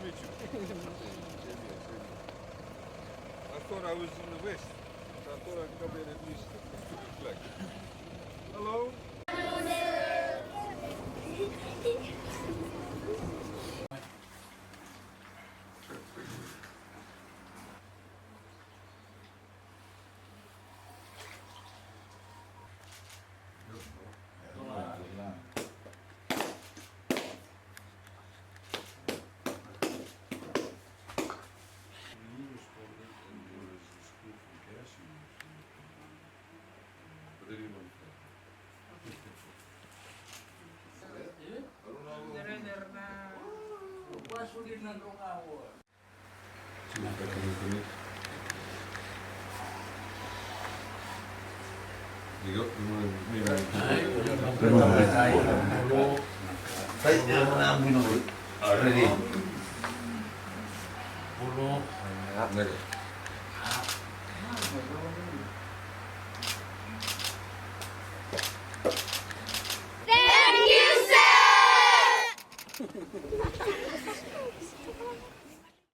meet you. I thought I was in the West. So I thought I'd come in at least to reflect. Hello? Ready?